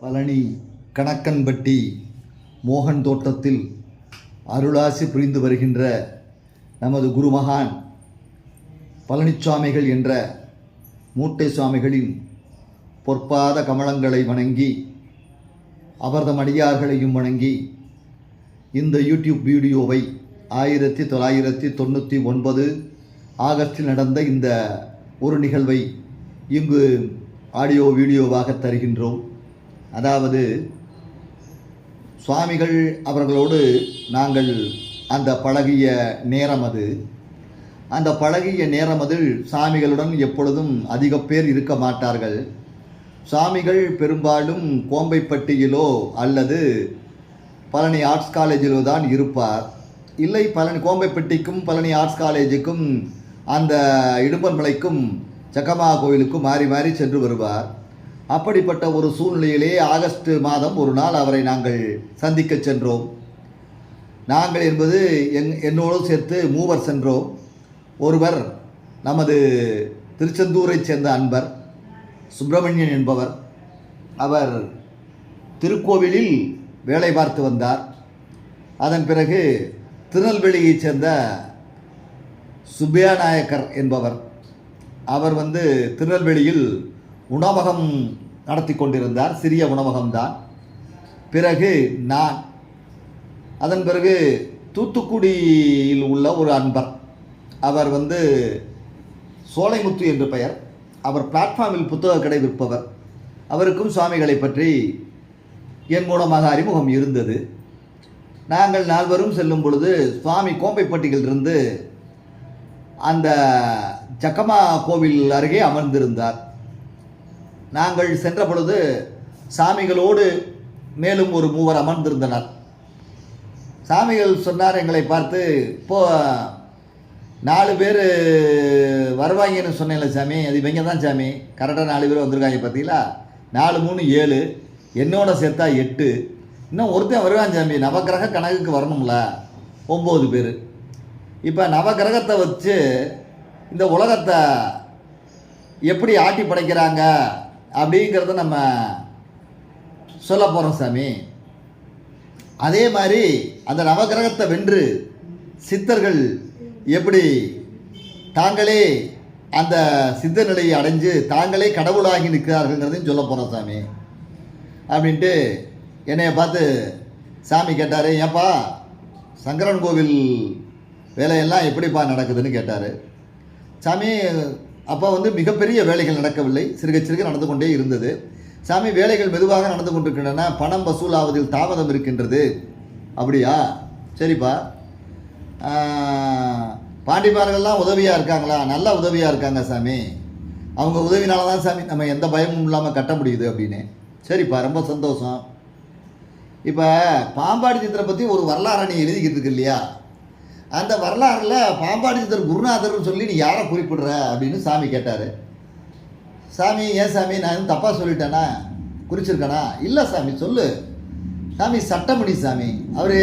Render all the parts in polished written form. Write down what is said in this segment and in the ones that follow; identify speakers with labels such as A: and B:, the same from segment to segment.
A: பழனி கணக்கன்பட்டி மோகன் தோட்டத்தில் அருளாசி புரிந்து வருகின்ற நமது குருமகான் பழனிச்சாமிகள் என்ற மூட்டை சுவாமிகளின் பொற்பாத கமலங்களை வணங்கி அவர்தம் அடியார்களையும் வணங்கி இந்த யூடியூப் வீடியோவை 1999 ஆகஸ்டில் நடந்த இந்த ஒரு நிகழ்வை இங்கு ஆடியோ வீடியோவாக தருகின்றோம். அதாவது சுவாமிகள் அவர்களோடு நாங்கள் அந்த பழகிய நேரம் அது. அந்த பழகிய நேரம் அதில் சாமிகளுடன் எப்பொழுதும் அதிக பேர் இருக்க மாட்டார்கள். சுவாமிகள் பெரும்பாலும் கோம்பைப்பட்டியிலோ அல்லது பழனி ஆர்ட்ஸ் காலேஜிலோ தான் இருப்பார். இல்லை, பழனி கோம்பைப்பட்டிக்கும் பழனி ஆர்ட்ஸ் காலேஜுக்கும் அந்த இடும்பன்மலைக்கும் சக்கமா கோயிலுக்கும் மாறி மாறி சென்று வருவார். அப்படிப்பட்ட ஒரு சூழ்நிலையிலே ஆகஸ்ட் மாதம் ஒரு நாள் அவரை நாங்கள் சந்திக்க சென்றோம். நாங்கள் என்பது என்னோடு சேர்த்து 3 சென்றோம். ஒருவர் நமது திருச்செந்தூரைச் சேர்ந்த அன்பர் சுப்பிரமணியன் என்பவர். அவர் திருக்கோவிலில் வேலை பார்த்து வந்தார். அதன் பிறகு திருநெல்வேலியைச் சேர்ந்த சுப்பையா நாயக்கர் என்பவர். அவர் திருநெல்வேலியில் உணவகம் நடத்தி கொண்டிருந்தார். சிறிய உணவகம்தான். பிறகு நான். அதன் பிறகு தூத்துக்குடியில் உள்ள ஒரு அன்பர். அவர் சோலைமுத்து என்று பெயர். அவர் பிளாட்ஃபார்மில் புத்தக கடை விற்பவர். அவருக்கும் சுவாமிகளை பற்றி என் மூலமாக அறிமுகம் இருந்தது. நாங்கள் 4 செல்லும் பொழுது சுவாமி கோம்பைப்பட்டியிலிருந்து அந்த சக்கமா கோவில் அருகே அமர்ந்திருந்தார். நாங்கள் சென்ற பொழுது சாமிகளோடு மேலும் ஒரு 3 அமர்ந்திருந்தனர். சாமிகள் சொன்னார் எங்களை பார்த்து, இப்போ 4 பேர் வருவாங்கன்னு சொன்னேன்ல சாமி, அது இவங்க தான் சாமி, கரெக்டாக 4 பேர் வந்திருக்காங்க பார்த்தீங்களா, 4 3 7, என்னோட சேர்த்தா 8, இன்னும் ஒருத்தன் வருவான் சாமி, நவக்கிரக கணக்குக்கு வரணும்ல, 9 பேர். இப்போ நவக்கிரகத்தை வச்சு இந்த உலகத்தை எப்படி ஆட்டி படைக்கிறாங்க அப்படிங்கிறத நம்ம சொல்ல போகிறோம் சாமி. அதே மாதிரி அந்த நவக்கிரகத்தை வென்று சித்தர்கள் எப்படி தாங்களே அந்த சித்த நிலையை அடைஞ்சு தாங்களே கடவுளாகி நிற்கிறார்கள்ங்கிறதையும் சொல்ல போகிறோம் சாமி அப்படின்ட்டு என்னைய பார்த்து சாமி கேட்டார். ஏப்பா சங்கரன் கோவில் வேலையெல்லாம் எப்படிப்பா நடக்குதுன்னு கேட்டார். சாமி அப்போ மிகப்பெரிய வேலைகள் நடக்கவில்லை, சிறுக சிறுக நடந்து கொண்டே இருந்தது. சாமி வேலைகள் மெதுவாக நடந்து கொண்டிருக்கின்றன, பணம் வசூலாவதில் தாமதம் இருக்கின்றது. அப்படியா, சரிப்பா. பாண்டிமார்கள்லாம் உதவியாக இருக்காங்களா? நல்லா உதவியாக இருக்காங்க சாமி, அவங்க உதவினால தான் சாமி நம்ம எந்த பயமும் இல்லாமல் கட்ட முடியுது அப்படின்னு. சரிப்பா, ரொம்ப சந்தோஷம். இப்போ பாம்பாடி சித்தரை பற்றி ஒரு வரலாறு நீ எழுதிக்கிட்டு இருக்கு இல்லையா, அந்த வரலாறில் பாம்பாடி சித்தர் குருநாதர்னு சொல்லி நீ யாரை குறிப்பிடுற அப்படின்னு சாமி கேட்டார். சாமி, ஏன் சாமி நான் எதுவும் தப்பாக சொல்லிட்டேனா, குறிச்சிருக்கேனா? இல்லை சாமி, சொல்லு சாமி. சட்டமணி சாமி அவர்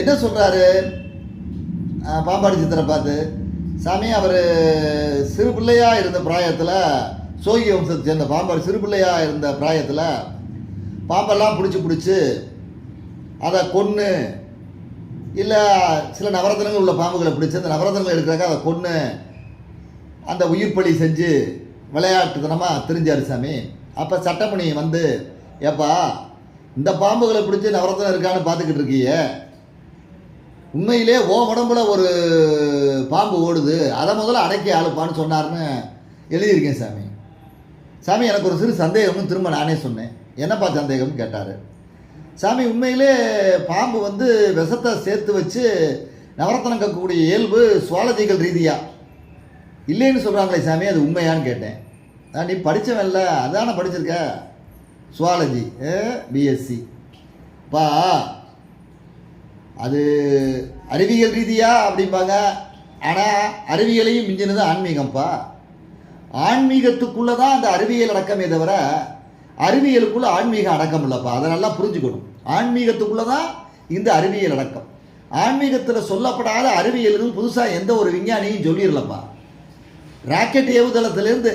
A: என்ன சொல்கிறாரு பாம்பாடி சித்தரை பார்த்து? சாமி அவர் சிறு பிள்ளையாக இருந்த பிராயத்தில், சோகி வம்சத்தை சேர்ந்த பாம்பாடி சிறு பிள்ளையாக இருந்த பிராயத்தில் பாம்பெல்லாம் பிடிச்சி அதை கொன்று, இல்லை சில நவரத்தனங்கள் உள்ள பாம்புகளை பிடிச்சி அந்த நவரத்தனங்கள் எடுக்கிறாங்க, அதை கொன்று அந்த உயிர் பலி செஞ்சு விளையாட்டுத்தனமாக தெரிஞ்சார் சாமி. அப்போ சட்டமணி ஏப்பா இந்த பாம்புகளை பிடிச்சி நவரத்தனம் இருக்கான்னு பார்த்துக்கிட்டு இருக்கிய, உண்மையிலே ஓ உடம்புல ஒரு பாம்பு ஓடுது, அதை முதல்ல அடக்கி ஆளுப்பான்னு சொன்னார்னு எழுதியிருக்கேன் சாமி. சாமி எனக்கு ஒரு சிறு சந்தேகம்னு திரும்ப நானே சொன்னேன். என்னப்பா சந்தேகம்னு கேட்டார். சாமி உண்மையிலே பாம்பு விஷத்தை சேர்த்து வச்சு நவரத்தனம் கக்கக்கூடிய இயல்பு சுவாலஜிக்கல் ரீதியாக இல்லைன்னு சொல்கிறாங்களே சாமி, அது உண்மையான்னு கேட்டேன். நீ படித்தவன்ல, அதானே படிச்சிருக்க, சுவாலஜி பிஎஸ்சி பா, அது அறிவியல் ரீதியாக அப்படிம்பாங்க. ஆனால் அறிவியலையும் மிஞ்சினது ஆன்மீகம்ப்பா. ஆன்மீகத்துக்குள்ளே தான் அந்த அறிவியல் அடக்கமே தவிர அறிவியலுக்குள்ளே ஆன்மீகம் அடக்கம் இல்லைப்பா. அதை நல்லா புரிஞ்சுக்கணும். ஆன்மீகத்துக்குள்ளே தான் இந்த அறிவியல் அடக்கம். ஆன்மீகத்தில் சொல்லப்படாத அறிவியல்னு புதுசாக எந்த ஒரு விஞ்ஞானியும் சொல்லிடலப்பா. ராக்கெட் ஏவுதளத்திலேருந்து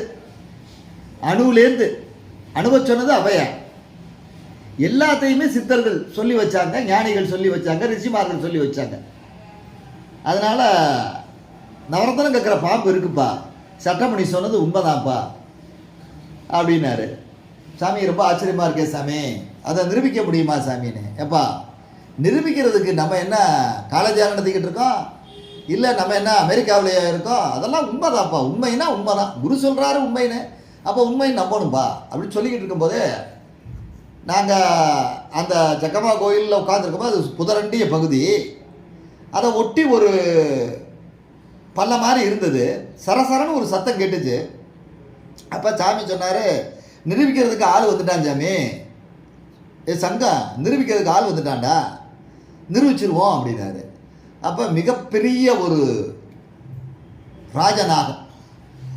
A: அணுவிலேருந்து அணுவை சொன்னது அவையா, எல்லாத்தையுமே சித்தர்கள் சொல்லி வச்சாங்க, ஞானிகள் சொல்லி வச்சாங்க, ரிஷிமார்கள் சொல்லி வச்சாங்க. அதனால் நவரத்தனம் கேட்குற பாம்பு இருக்குப்பா, சட்டமணி சொன்னது உண்மைதான்ப்பா அப்படின்னாரு. சாமி ரொம்ப ஆச்சரியமாக இருக்கே சாமி, அதை நிரூபிக்க முடியுமா சாமின்னு. எப்பா நிரூபிக்கிறதுக்கு நம்ம என்ன காலேஜாக நடத்திக்கிட்டு இருக்கோம், இல்லை நம்ம என்ன அமெரிக்காவிலேயே இருக்கோம்? அதெல்லாம் உண்மைதான்ப்பா, உண்மைன்னா உண்மை தான், குரு சொல்கிறாரு உண்மைன்னு, அப்போ உண்மைன்னு நம்பணும்பா அப்படின்னு சொல்லிக்கிட்டு இருக்கும்போது நாங்கள் அந்த ஜக்கம்மா கோயிலில் உட்காந்துருக்கும்போது அது புதரண்டிய பகுதி, அதை ஒட்டி ஒரு பல்ல மாதிரி இருந்தது. சரசரன்னு ஒரு சத்தம் கேட்டுச்சு. அப்போ சாமி சொன்னார், நிரூபிக்கிறதுக்கு ஆள் வந்துட்டான் சாமி, சங்கம் நிரூபிக்கிறதுக்கு ஆள் வந்துட்டான்டா, நிரூபிச்சிருவோம் அப்படின்னாரு. அப்போ மிகப்பெரிய ஒரு ராஜநாகம்,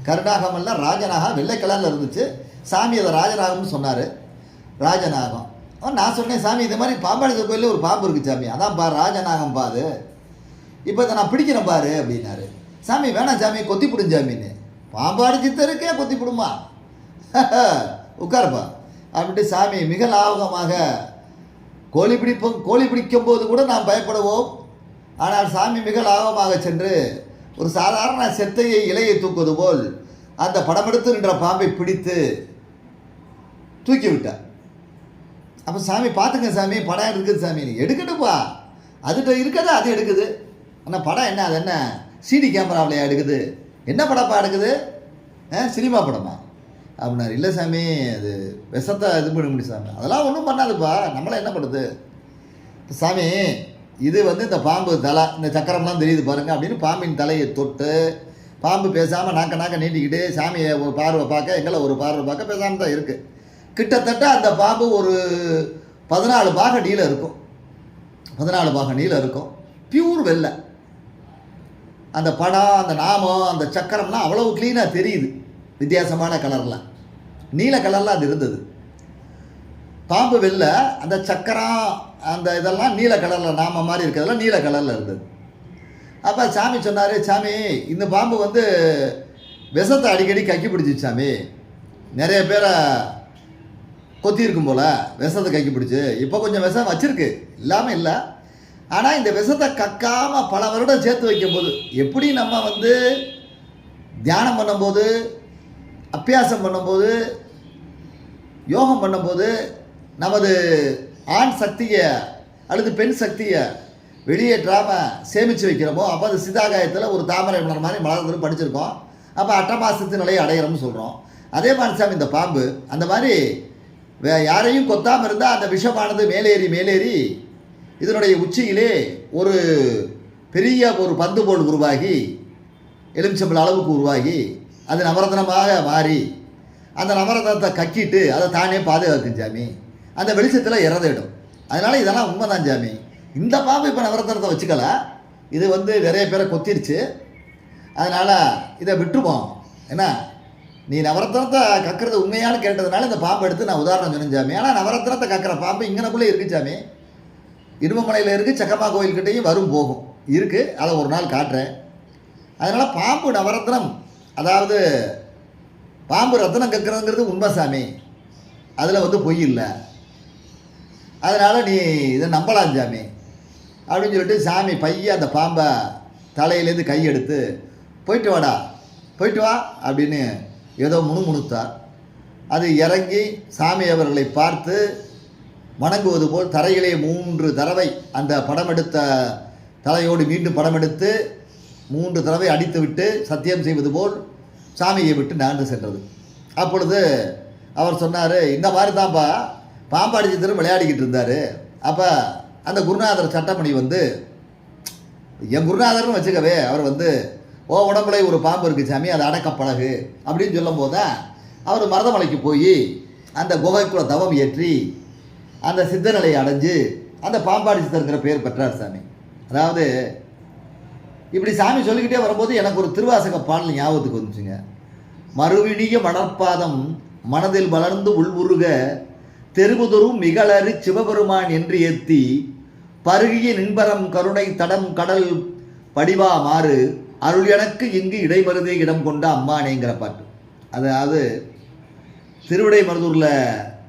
A: கருநாகம் அல்ல ராஜநாகம், வெள்ளை கலரில் இருந்துச்சு. சாமி அதை ராஜநாகம்னு சொன்னார். ராஜநாகம். நான் சொன்னேன், சாமி இது மாதிரி பாம்பாடி கோயிலில் ஒரு பாம்பு இருக்குது சாமி, அதான் பா ராஜநாகம் பாரு, இப்போ இதை நான் பிடிக்கிறேன் பாரு அப்படின்னாரு. சாமி வேணாம் சாமி, கொத்தி பிடும் சாமின்னு. பாம்பாடி சித்தருக்கே கொத்தி பிடுமா, உட்காருப்பா அப்படின்ட்டு சாமி மிக லாபகமாக கோழி பிடிக்கும் போது கூட நாம் பயப்படுவோம். ஆனால் சாமி மிக லாபமாக சென்று ஒரு சாதாரண செத்தையை இலையை தூக்குவது போல் அந்த படமெடுத்து நின்ற பாம்பை பிடித்து தூக்கி விட்டார். அப்போ சாமி பார்த்துங்க சாமி, படம் இருக்குது சாமி, எடுக்கட்டுப்பா, அதுகிட்ட இருக்கதா அது எடுக்குது. ஆனால் படம் என்ன, அது என்ன சிடி கேமராவிலையா எடுக்குது, என்ன படப்பா எடுக்குது, சினிமா படமா அப்படின்னாரு. இல்லை சாமி, அது விஷத்தை இது பண்ண முடியும் சாமி, அதெல்லாம் ஒன்றும் பண்ணாதுப்பா, நம்மளை என்ன பண்ணுது சாமி, இது இந்த பாம்பு தலை, இந்த சக்கரம்லாம் தெரியுது பாருங்கள் அப்படின்னு பாம்பின் தலையை தொட்டு, பாம்பு பேசாமல் நாக்க நீட்டிக்கிட்டு சாமியை ஒரு பார்வை பார்க்க, எங்களை ஒரு பார்வை பார்க்க பேசாமல் தான் இருக்குது. கிட்டத்தட்ட அந்த பாம்பு ஒரு 14 பாக நீளம் இருக்கும், 14 பாக நீளம் இருக்கும், பியூர் வெள்ளை. அந்த படம், அந்த நாமம், அந்த சக்கரம்லாம் அவ்வளவு க்ளீனாக தெரியுது, வித்தியாசமான கலர்லாம், நீல கலரில் அது இருந்தது. பாம்பு வெள்ளை, அந்த சக்கரம் அந்த இதெல்லாம் நீல கலரில், நாம மாதிரி இருக்கிறதெல்லாம் நீல கலரில் இருந்தது. அப்போ சாமி சொன்னார், சாமி இந்த பாம்பு விஷத்தை அடிக்கடி கக்கி பிடிச்சிச்சு சாமி, நிறைய பேரை கொத்தி இருக்கும் போல் விஷத்தை கக்கி பிடிச்சி, இப்போ கொஞ்சம் விஷம் வச்சுருக்கு, இல்லாமல் இல்லை. ஆனால் இந்த விஷத்தை கக்காமல் பல வருடம் சேர்த்து வைக்கும்போது, எப்படி நம்ம தியானம் பண்ணும்போது, அபியாசம் பண்ணும்போது, யோகம் பண்ணும்போது நமது ஆண் சக்தியை அல்லது பெண் சக்தியை வெளியேற்றாமல் சேமித்து வைக்கிறோமோ, அப்போ அது சிதாகாயத்தில் ஒரு தாமரை மலர் மாதிரி மலர்ந்து படிச்சிருக்கோம். அப்போ அட்டமாசத்து நிலையை அடையிறோம்னு சொல்கிறோம். அதே மாதிரி சாமி இந்த பாம்பு அந்த மாதிரி யாரையும் கொத்தாமல் இருந்தால் அந்த விஷமானது மேலேறி இதனுடைய உச்சியிலே ஒரு பெரிய ஒரு பந்து போல் உருவாகி, எலுமிச்சம்பழ அளவுக்கு உருவாகி, அது நவரத்னமாக மாறி அந்த நவரத்னத்தை கக்கிட்டு அதை தானே பாதுகாக்கும் சாமி, அந்த வெளிச்சத்தில் இறந்துடும். அதனால் இதெல்லாம் உண்மைதான் சாமி. இந்த பாம்பு இப்போ நவரத்னத்தை வச்சுக்கல, இது நிறைய பேரை கொத்திருச்சு, அதனால் இதை விட்டுருவோம். ஏன்னா நீ நவரத்னத்தை கக்கிறது உண்மையானு கேட்டதுனால இந்த பாம்பை எடுத்து நான் உதாரணம் சொன்னேன் சாமி. ஆனால் நவரத்னத்தை கக்கிற பாம்பு இங்கனக்குள்ளே இருக்குது சாமி, இடுமமலையில் இருக்குது, சக்கம்மா கோயில்கிட்டையும் வரும் போகும் இருக்குது, அதை ஒரு நாள் காட்டுறேன். அதனால் பாம்பு நவரத்னம், அதாவது பாம்பு ரத்னம் கக்கிறதுங்கிறது உண்மை சாமி, அதில் பொய் இல்லை. அதனால் நீ இதை நம்பலாம் சாமி அப்படின்னு சொல்லிட்டு சாமி பையன் அந்த பாம்பை தலையிலேருந்து கையெடுத்து போயிட்டு வா அப்படின்னு ஏதோ முணுமுணுத்தார். அது இறங்கி சாமி அவர்களை பார்த்து வணங்குவது போல் தரையிலே 3 தடவை அந்த படம் எடுத்த தலையோடு மீண்டும் படம் எடுத்து 3 தடவை அடித்து விட்டு சத்தியம் செய்வது போல் சாமியை விட்டு நடந்து சென்றது. அப்பொழுது அவர் சொன்னார், இந்த மாதிரி தான்ப்பா பாம்பாடி சித்தரும் விளையாடிக்கிட்டு இருந்தார். அப்போ அந்த குருநாதர் சட்டமணி என் குருநாதர்னு வச்சுக்கவே, அவர் ஓ உடம்புல ஒரு பாம்பு இருக்குது சாமி, அது அடக்க பழகு அப்படின்னு சொல்லும் போது தான் அவர் மருதமலைக்கு போய் அந்த குகைக்குள்ள தவம் ஏற்றி அந்த சித்தநிலையை அடைஞ்சு அந்த பாம்பாடி சித்தருங்கிற பேர் பெற்றார் சாமி. அதாவது இப்படி சாமி சொல்லிக்கிட்டே வரும்போது எனக்கு ஒரு திருவாசக பாடல் ஞாபகத்துக்கு வந்துச்சுங்க. மறுவினிய மணற்பாதம் மனதில் வளர்ந்து உள்வுருக தெருவுதொரும் மிகளறி சிவபெருமான் என்று ஏத்தி பருகிய நின்பரம் கருணை தடம் கடல் படிவா மாறு அருள் எனக்கு இங்கு இடைமருதே இடம் கொண்ட அம்மானேங்கிற பாட்டு. அதாவது திருவிடை மருதூரில்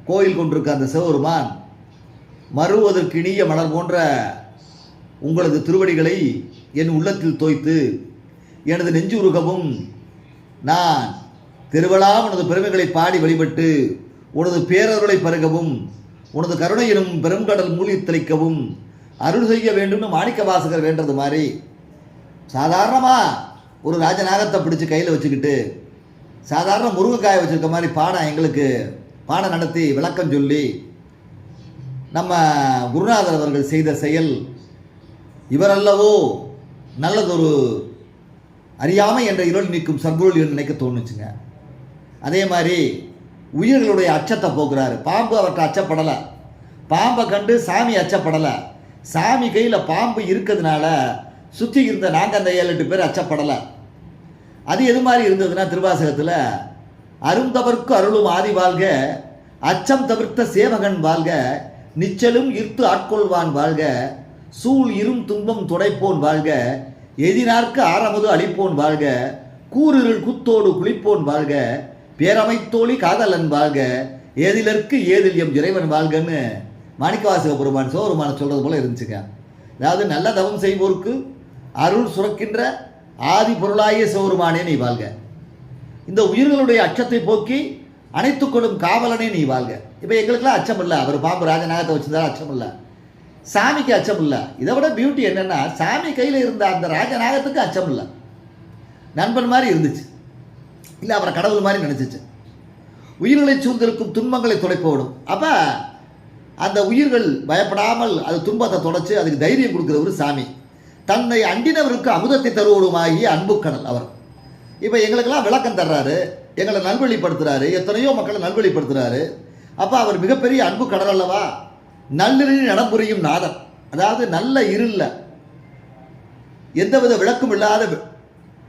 A: கோயில் கொண்டிருக்க அந்த சிவபெருமான் மறுவதற்கு இனிய மலர் போன்ற உங்களது திருவடிகளை என் உள்ளத்தில் தோய்த்து எனது நெஞ்சுருகவும் நான் திருவளாம் உனது பெருமைகளை பாடி வழிபட்டு உனது பேரருளை பருகவும் உனது கருணை எனும் பெருங்கடல் மூழ்கி தெளிக்கவும் அருள் செய்ய வேண்டும்னு மாணிக்க வாசகர் வேண்டது மாதிரி சாதாரணமாக ஒரு ராஜநாகத்தை பிடிச்சி கையில் வச்சுக்கிட்டு சாதாரண முருங்கைக்காயை வச்சுருக்க மாதிரி பாடம் எங்களுக்கு பாடம் நடத்தி விளக்கம் சொல்லி நம்ம குருநாதர் அவர்கள் செய்த செயல் இவரல்லவோ நல்லதொரு அறியாமை என்ற இருள் நீக்கும் சர்க்குருள் நினைக்க தோணுச்சுங்க. அதே மாதிரி உயிர்களுடைய அச்சத்தை போக்குறாரு. பாம்பு அவர்கிட்ட அச்சப்படலை, பாம்பை கண்டு சாமி அச்சப்படலை. சாமி கையில் பாம்பு இருக்கிறதுனால சுற்றி இருந்த நாங்கள் அந்த 7-8 பேர் அச்சப்படலை. அது எது மாதிரி இருந்ததுன்னா திருவாசகத்தில் அருந்தவர்க்கு அருளும் ஆதி வாழ்க, அச்சம் தவிர்த்த சேவகன் வாழ்க, நிச்சலும் ஈர்த்து ஆட்கொள்வான் வாழ்க, சூழ் இரும் துன்பம் துடைப்போன் வாழ்க, எதினார்க்கு ஆரமுது அளிப்போன் வாழ்க, கூறிருள் குத்தோடு குளிப்போன் வாழ்க, பேரமைத்தோழி காதலன் வாழ்க, ஏதிலருக்கு ஏதில் எம் இறைவன் வாழ்கன்னு மாணிக்கவாசக பெருமான் சிவபெருமான் சொல்கிறது போல இருந்துச்சுங்க. அதாவது நல்ல தவம் செய்வோருக்கு அருள் சுரக்கின்ற ஆதி பொருளாகிய சிவபெருமானே நீ வாழ்க, இந்த உயிர்களுடைய அச்சத்தை போக்கி அனைத்துக்கொள்ளும் காவலனே நீ வாழ்க. இப்போ எங்களுக்கெல்லாம் அச்சம் இல்லை, அவர் பாம்பு ராஜநாகத்தை வச்சுருந்தாலும் அச்சம் இல்லை, சாமிக்கு அச்சம் இல்லை. இதை விட பியூட்டி என்னென்னா சாமி கையில் இருந்த அந்த ராஜநாகத்துக்கு அச்சம் இல்லை, நண்பன் மாதிரி இருந்துச்சு, இல்லை அவரை கடவுள் மாதிரி நினச்சிச்சு. உயிர்களை சூழ்ந்திருக்கும் துன்பங்களை துடைப்போடும். அப்போ அந்த உயிர்கள் பயப்படாமல் அது துன்பத்தை தொடச்சி அதுக்கு தைரியம் கொடுக்குறவர் சாமி. தன்னை அண்டினவருக்கு அமுதத்தை தருவோடுமாகிய அன்புக்கடல் அவர். இப்போ எங்களுக்கெல்லாம் விளக்கம் தர்றாரு, எங்களை நல்வழிப்படுத்துகிறாரு, எத்தனையோ மக்களை நல்வழிப்படுத்துகிறாரு. அப்போ அவர் மிகப்பெரிய அன்பு கடல் அல்லவா. நல்லிரில் நடம்புரியும் நாதன், அதாவது நல்ல இருளில் எந்தவித விளக்கும் இல்லாத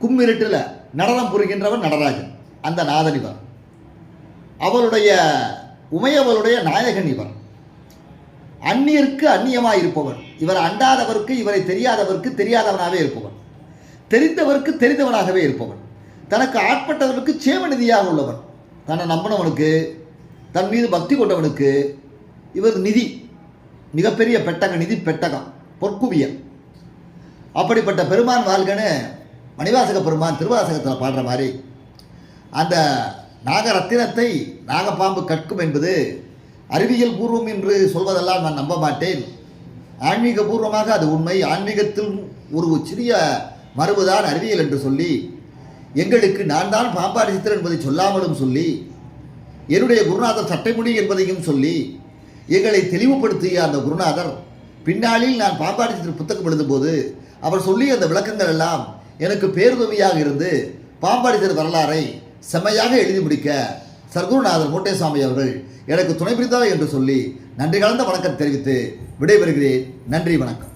A: கும்மிருட்டில் நடனம் புரிகின்றவன் நடராஜன், அந்த நாதன் இவர். அவருடைய உமையவளுடைய நாயகன் இவர். அந்நியருக்கு அந்நியமாக இருப்பவன் இவர். அண்டாதவருக்கு, இவரை தெரியாதவருக்கு தெரியாதவனாகவே இருப்பவன், தெரிந்தவருக்கு தெரிந்தவனாகவே இருப்பவன், தனக்கு ஆட்பட்டவனுக்கு சேமநிதியாக உள்ளவன், தன்னை நம்பினவனுக்கு, தன் மீது பக்தி கொண்டவனுக்கு இவர் நிதி, மிகப்பெரிய பெட்டகம், நிதி பெட்டகம், பொற்குவியல். அப்படிப்பட்ட பெருமான் வாழ்கன்னு மணிவாசக பெருமான் திருவாசகத்தில் பாடுற மாதிரி அந்த நாகரத்தினத்தை நாகப்பாம்பு கற்கும் என்பது அறிவியல் பூர்வம் என்று சொல்வதெல்லாம் நான் நம்ப மாட்டேன். ஆன்மீக பூர்வமாக அது உண்மை. ஆன்மீகத்தில் ஒரு சிறிய மரபுதான் அறிவியல் என்று சொல்லி எங்களுக்கு நான் தான் பாம்பாடி சித்தர் என்பதை சொல்லாமலும் சொல்லி என்னுடைய குருநாதர் சட்டைமுடி என்பதையும் சொல்லி எங்களை தெளிவுபடுத்திய அந்த குருநாதர் பின்னாளில் நான் பாம்பாடி சித்தர் புத்தகம் எழுதும்போது அவர் சொல்லிய அந்த விளக்கங்கள் எல்லாம் எனக்கு பேருதவியாக இருந்து பாம்பாடி சித்தர் வரலாறை செம்மையாக எழுதி முடிக்க சர்க்குருநாதர் மூட்டைசாமி அவர்கள் எனக்கு துணை புரிந்தார் என்று சொல்லி நன்றி கலந்த வணக்கம் தெரிவித்து விடைபெறுகிறேன். நன்றி, வணக்கம்.